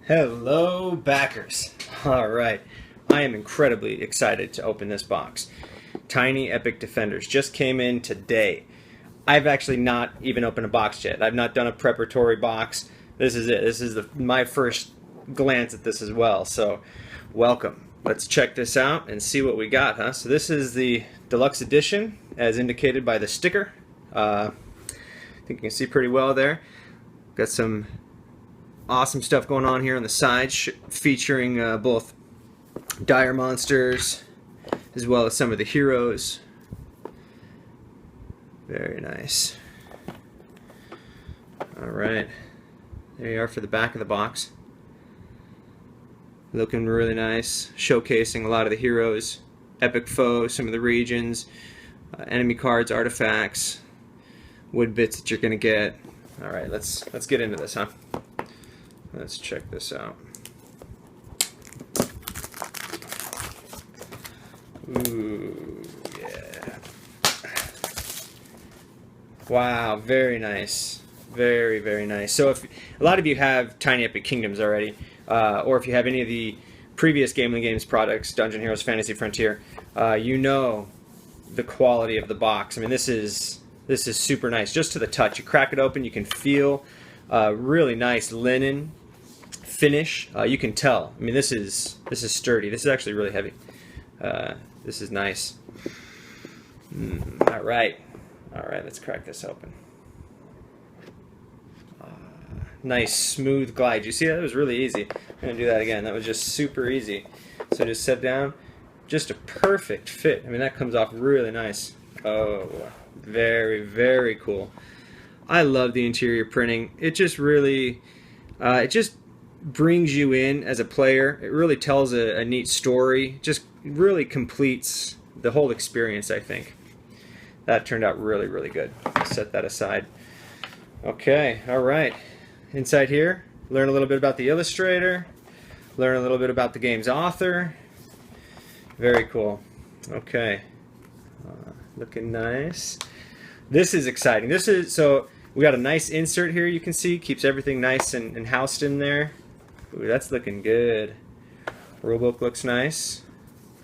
Hello, backers. All right, I am incredibly excited to open this box. Tiny Epic Defenders just came in today. I've actually not even opened a box yet. I've not done a preparatory box. This is it. This is my first glance at this as well. So, welcome. Let's check this out and see what we got, huh? So this is the Deluxe Edition, as indicated by the sticker. I think you can see pretty well there. Got some awesome stuff going on here on the side, featuring both dire monsters as well as some of the heroes. Very nice. Alright, there you are for the back of the box. Looking really nice, showcasing a lot of the heroes, epic foes, some of the regions, enemy cards, artifacts, wood bits that you're going to get. Alright, let's get into this, huh? Let's check this out. Ooh, yeah. Wow, very nice. Very, very nice. So if a lot of you have Tiny Epic Kingdoms already, or if you have any of the previous Gambling Games products, Dungeon Heroes, Fantasy Frontier, you know the quality of the box. I mean, this is super nice, just to the touch. You crack it open, you can feel really nice linen finish. You can tell. I mean, this is sturdy. This is actually really heavy. This is nice. All right, let's crack this open. Nice smooth glide. You see that? It was really easy. I'm gonna do that again. That was just super easy. So just set down, just a perfect fit. I mean, that comes off really nice. Oh, very, very cool. I love the interior printing. It just really, it just brings you in as a player. It really tells a neat story. Just really completes the whole experience, I think. That turned out really, really good. Set that aside. Okay, all right. Inside here, learn a little bit about the illustrator, learn a little bit about the game's author. Very cool. Okay, looking nice. This is exciting. So we got a nice insert here. You can see keeps everything nice and housed in there. Ooh, that's looking good. Rulebook looks nice.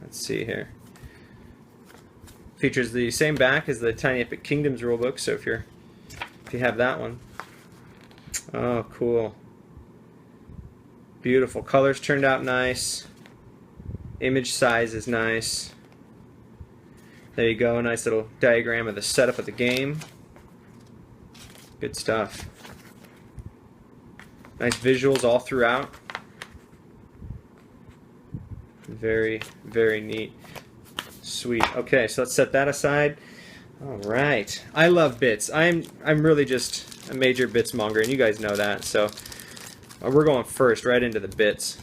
Let's see here. Features the same back as the Tiny Epic Kingdoms rulebook. So if you have that one. Oh, cool. Beautiful. Colors turned out nice. Image size is nice. There you go. Nice little diagram of the setup of the game. Good stuff. Nice visuals all throughout. Very, very neat. Sweet. Okay, so let's set that aside. All right. I love bits. I'm really just a major bits monger, and you guys know that. So we're going first right into the bits.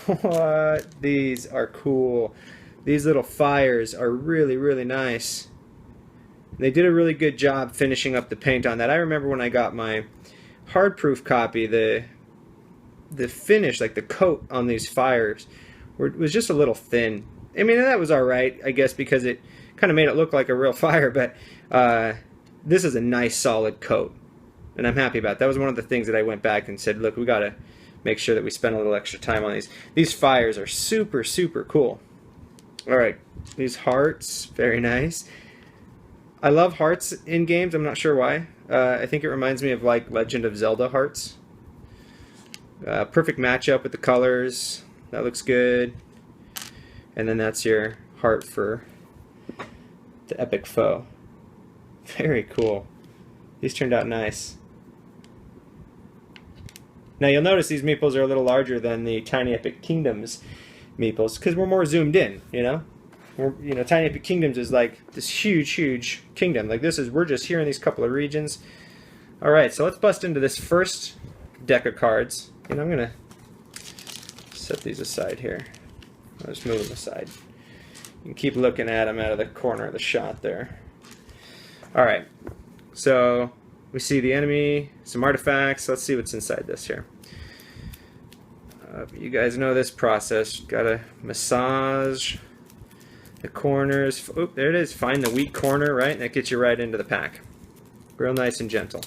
What? These are cool. These little fires are really, really nice. They did a really good job finishing up the paint on that. I remember when I got my hard-proof copy, the finish, like the coat on these fires, was just a little thin. I mean, that was alright, I guess, because it kind of made it look like a real fire, but this is a nice solid coat, and I'm happy about it. That was one of the things that I went back and said, look, we got to make sure that we spend a little extra time on these. These fires are super, super cool. Alright, these hearts, very nice. I love hearts in games. I'm not sure why. I think it reminds me of like Legend of Zelda hearts. Perfect matchup with the colors. That looks good. And then that's your heart for the epic foe. Very cool. These turned out nice. Now you'll notice these meeples are a little larger than the Tiny Epic Kingdoms meeples because we're more zoomed in, you know? Tiny Epic Kingdoms is like this huge, huge kingdom. Like we're just here in these couple of regions. All right, so let's bust into this first deck of cards. And I'm gonna set these aside here. I'll just move them aside. You can keep looking at them out of the corner of the shot there. All right, so we see the enemy, some artifacts. Let's see what's inside this here. You guys know this process. Gotta massage the corners. Oh, there it is. Find the weak corner, right? And that gets you right into the pack. Real nice and gentle.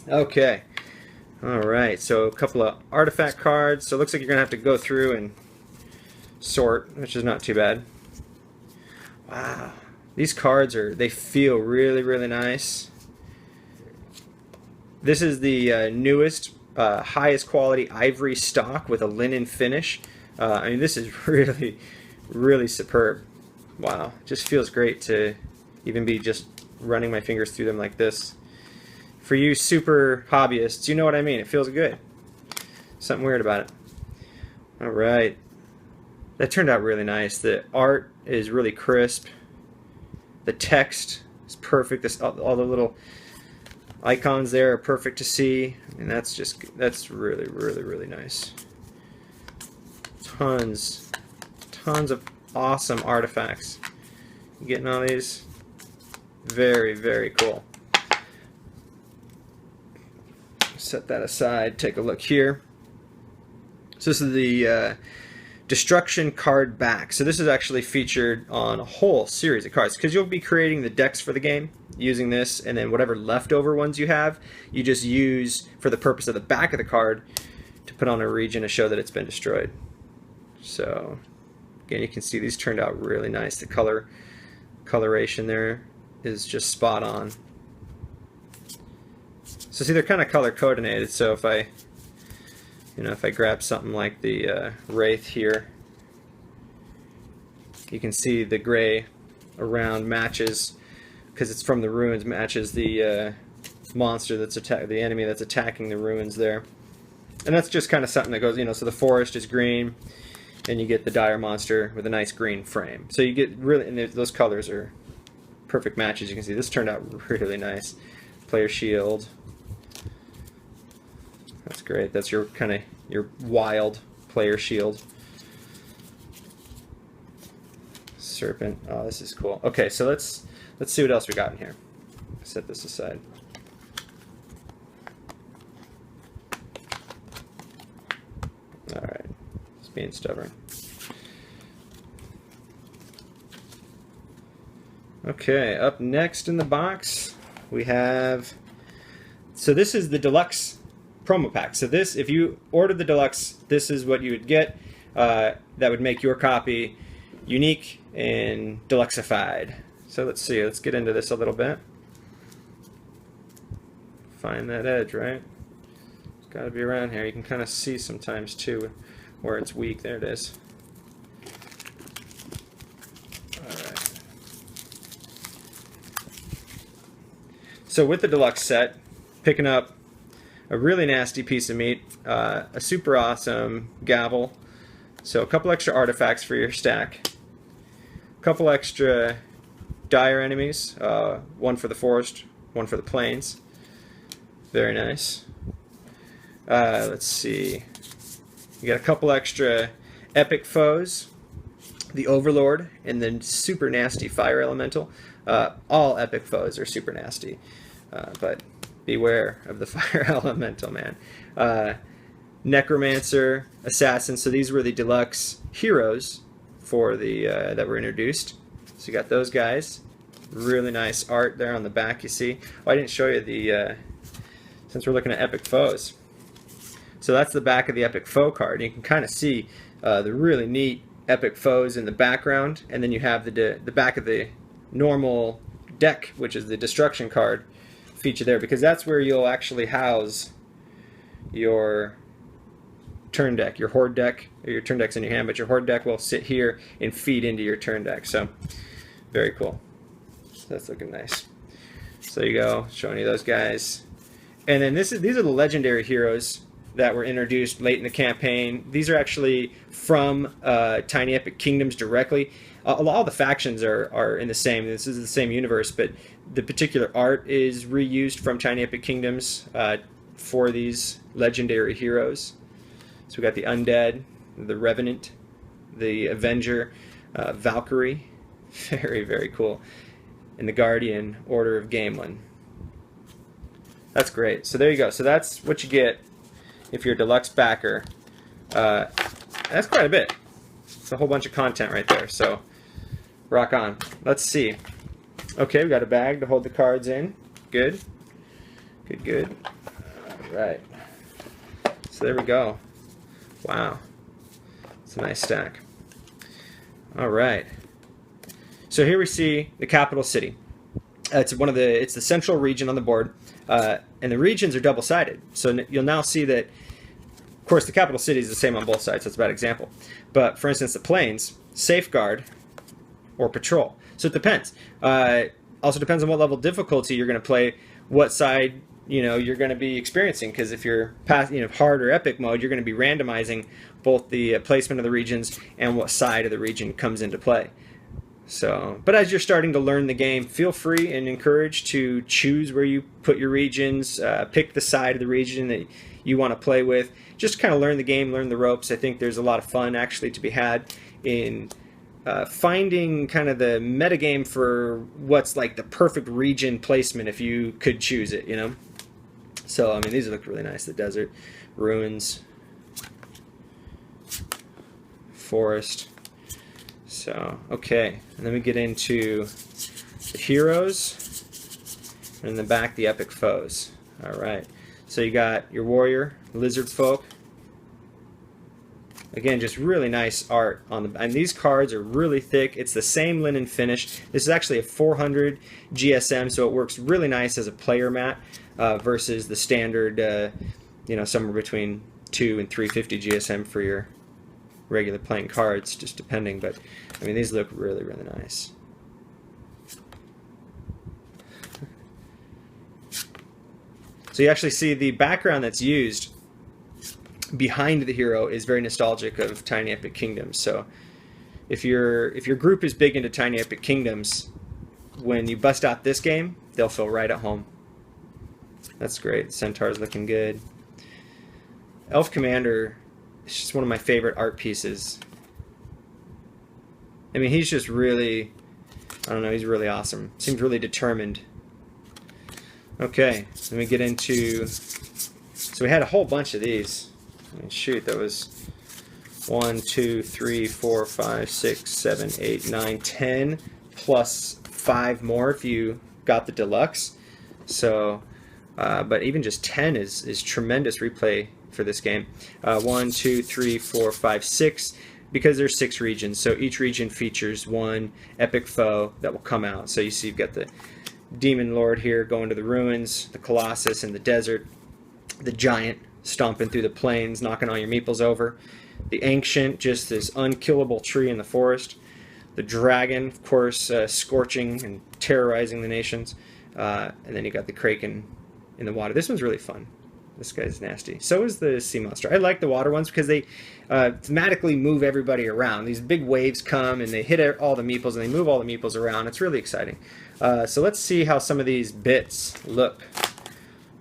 Okay. Alright, so a couple of artifact cards. So it looks like you're going to have to go through and sort, which is not too bad. Wow. These cards they feel really, really nice. This is the newest, highest quality ivory stock with a linen finish. I mean, this is really, really superb. Wow. Just feels great to even be just running my fingers through them like this. For you super hobbyists, you know what I mean. It feels good. Something weird about it. Alright. That turned out really nice. The art is really crisp. The text is perfect. All the little icons there are perfect to see. And that's really, really, really nice. Tons of awesome artifacts. You getting all these? Very, very cool. Set that aside. Take a look here. So this is the Destruction card back. So this is actually featured on a whole series of cards because you'll be creating the decks for the game using this, and then whatever leftover ones you have, you just use for the purpose of the back of the card to put on a region to show that it's been destroyed. So again, you can see these turned out really nice. The coloration there is just spot on. So see, they're kind of color coordinated. So if I grab something like the Wraith here, you can see the gray around matches, because it's from the ruins, matches the monster the enemy that's attacking the ruins there. And that's just kind of something that goes, so the forest is green, and you get the dire monster with a nice green frame. So you get really, and those colors are perfect matches. You can see this turned out really nice. Player shield. That's great. That's your wild player shield. Serpent. Oh, this is cool. Okay, so let's see what else we got in here. Set this aside. All right, it's being stubborn. Okay, up next in the box we have. So this is the Deluxe promo pack. So this, if you ordered the Deluxe, this is what you would get. That would make your copy unique and deluxeified. So let's see. Let's get into this a little bit. Find that edge, right? It's got to be around here. You can kind of see sometimes too where it's weak. There it is. All right. So with the Deluxe set, picking up a really nasty piece of meat, a super awesome gavel, so a couple extra artifacts for your stack, a couple extra dire enemies, one for the forest, one for the plains. Very nice. Let's see. You got a couple extra epic foes, the Overlord, and then super nasty fire elemental. All epic foes are super nasty, but beware of the fire elemental, man. Necromancer, Assassin. So these were the Deluxe heroes for the that were introduced. So you got those guys. Really nice art there on the back. You see. Oh, I didn't show you the since we're looking at epic foes. So that's the back of the epic foe card. You can kind of see the really neat epic foes in the background, and then you have the back of the normal deck, which is the destruction card feature there, because that's where you'll actually house your turn deck, your horde deck, or your turn deck's in your hand, but your horde deck will sit here and feed into your turn deck. So very cool. So that's looking nice. So there you go, showing you those guys. And then these are the legendary heroes that were introduced late in the campaign. These are actually from Tiny Epic Kingdoms directly. All the factions are in the same. This is the same universe, but the particular art is reused from Tiny Epic Kingdoms for these legendary heroes. So we got the Undead, the Revenant, the Avenger, Valkyrie, very, very cool, and the Guardian, Order of Gamelin. That's great. So there you go. So that's what you get if you're a Deluxe backer. That's quite a bit. It's a whole bunch of content right there. So rock on. Let's see. Okay, we got a bag to hold the cards in. Good. Good, good. Right. So there we go. Wow. It's a nice stack. All right. So here we see the capital city. It's the central region on the board, and the regions are double-sided. So you'll now see that, of course, the capital city is the same on both sides. That's a bad example. But for instance, the plains, safeguard, or patrol. So it depends. Also depends on what level of difficulty you're going to play, what side you're going to be experiencing. Because if you're hard or epic mode, you're going to be randomizing both the placement of the regions and what side of the region comes into play. So, but as you're starting to learn the game, feel free and encouraged to choose where you put your regions, pick the side of the region that you want to play with. Just kind of learn the game, learn the ropes. I think there's a lot of fun actually to be had in finding kind of the metagame for what's like the perfect region placement if you could choose it, So, I mean, these look really nice. The desert, ruins, forest. So, okay, and then we get into the heroes, and in the back, the epic foes. All right, so you got your warrior, lizard folk. Again, just really nice art on the, and these cards are really thick. It's the same linen finish. This is actually a 400 GSM, so it works really nice as a player mat versus the standard, somewhere between 2 and 350 GSM for your regular playing cards, just depending. But I mean, these look really, really nice. So you actually see the background that's used behind the hero is very nostalgic of Tiny Epic Kingdoms. So if your group is big into Tiny Epic Kingdoms, when you bust out this game, they'll feel right at home. That's great. Centaur's looking good. Elf Commander, it's just one of my favorite art pieces. I mean, he's just really, I don't know, he's really awesome. Seems really determined. Okay, then we get into, so we had a whole bunch of these. I mean, shoot, that was 1, 2, 3, 4, 5, 6, 7, 8, 9, 10, plus 5 more if you got the deluxe. So, but even just 10 is tremendous replay for this game. 1, 2, 3, 4, 5, 6, because there's 6 regions, so each region features one epic foe that will come out. So you see you've got the Demon Lord here going to the ruins, the Colossus in the desert, the Giant stomping through the plains, knocking all your meeples over, the Ancient, just this unkillable tree in the forest, the Dragon, of course, scorching and terrorizing the nations, and then you got the Kraken in the water. This one's really fun. This guy's nasty. So is the sea monster. I like the water ones because they thematically move everybody around. These big waves come and they hit all the meeples and they move all the meeples around. It's really exciting. So let's see how some of these bits look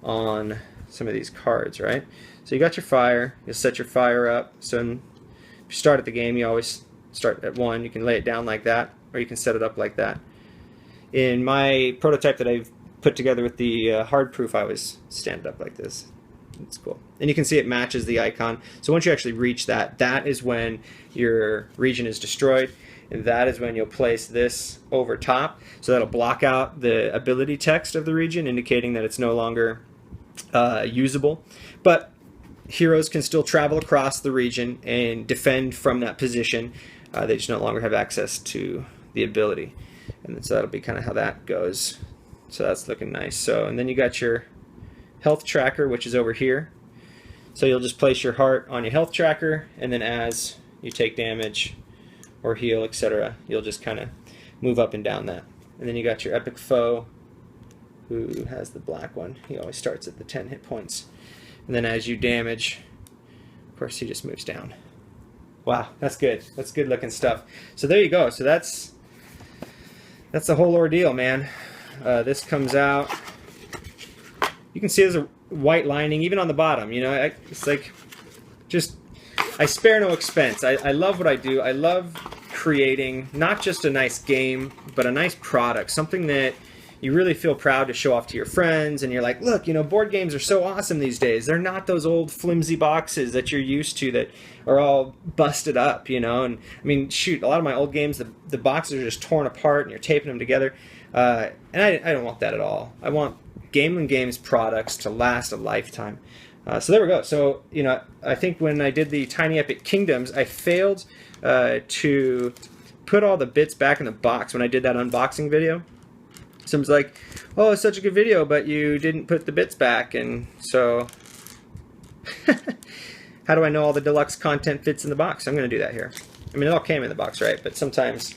on some of these cards, right? So you got your fire. You'll set your fire up. So if you start at the game, you always start at 1. You can lay it down like that, or you can set it up like that. In my prototype that I've put together with the hard proof, I always stand it up like this. It's cool. And you can see it matches the icon. So once you actually reach that, that is when your region is destroyed. And that is when you'll place this over top. So that'll block out the ability text of the region, indicating that it's no longer usable. But heroes can still travel across the region and defend from that position. They just no longer have access to the ability. And so that'll be kind of how that goes. So that's looking nice. So, and then you got your health tracker, which is over here. So you'll just place your heart on your health tracker, and then as you take damage or heal, etc., you'll just kind of move up and down that. And then you got your epic foe, who has the black one. He always starts at the 10 hit points. And then as you damage, of course, he just moves down. Wow, that's good. That's good looking stuff. So there you go. So that's the whole ordeal, man. This comes out. You can see there's a white lining even on the bottom. You know, it's like just, I spare no expense. I love what I do. I love creating not just a nice game, but a nice product, something that you really feel proud to show off to your friends, and you're like, look, you know, board games are so awesome these days. They're not those old flimsy boxes that you're used to that are all busted up, you know. And I mean, shoot, a lot of my old games, the boxes are just torn apart and you're taping them together. And I don't want that at all. I want Gamelin Games products to last a lifetime. So there we go. So, you know, I think when I did the Tiny Epic Kingdoms, I failed to put all the bits back in the box when I did that unboxing video. Someone's like, oh, it's such a good video, but you didn't put the bits back. And so, how do I know all the deluxe content fits in the box? I'm going to do that here. I mean, it all came in the box, right? But sometimes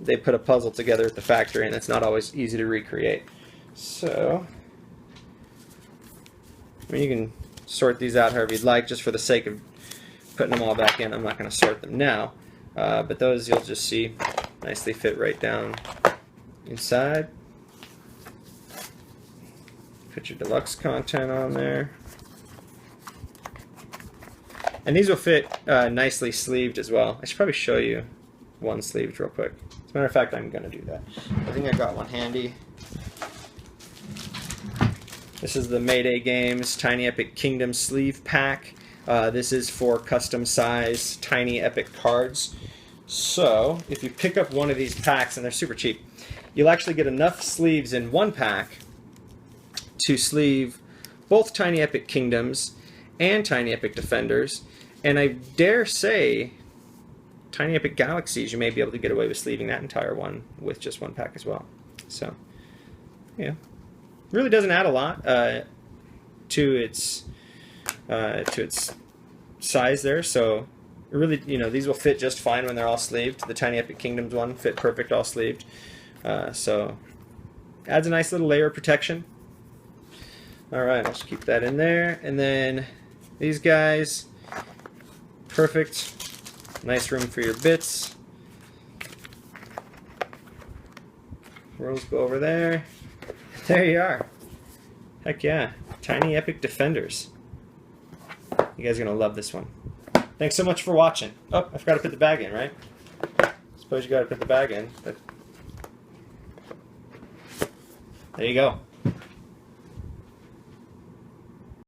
they put a puzzle together at the factory, and it's not always easy to recreate. So, I mean, you can sort these out however you'd like, just for the sake of putting them all back in. I'm not going to sort them now, but those you'll just see nicely fit right down inside. Put your deluxe content on there. And these will fit nicely sleeved as well. I should probably show you one sleeved real quick. As a matter of fact, I'm going to do that. I think I got one handy. This is the Mayday Games Tiny Epic Kingdom sleeve pack. This is for custom size Tiny Epic cards. So if you pick up one of these packs, and they're super cheap, you'll actually get enough sleeves in one pack to sleeve both Tiny Epic Kingdoms and Tiny Epic Defenders. And I dare say Tiny Epic Galaxies, you may be able to get away with sleeving that entire one with just one pack as well. So, yeah. Really doesn't add a lot to its size there. So really, you know, these will fit just fine when they're all sleeved. The Tiny Epic Kingdoms one fit perfect all sleeved. So adds a nice little layer of protection. All right, I'll just keep that in there. And then these guys, perfect. Nice room for your bits. Rolls go over there. There you are. Heck yeah. Tiny Epic Defenders. You guys are going to love this one. Thanks so much for watching. Oh, I forgot to put the bag in, right? Suppose you got to put the bag in. But there you go.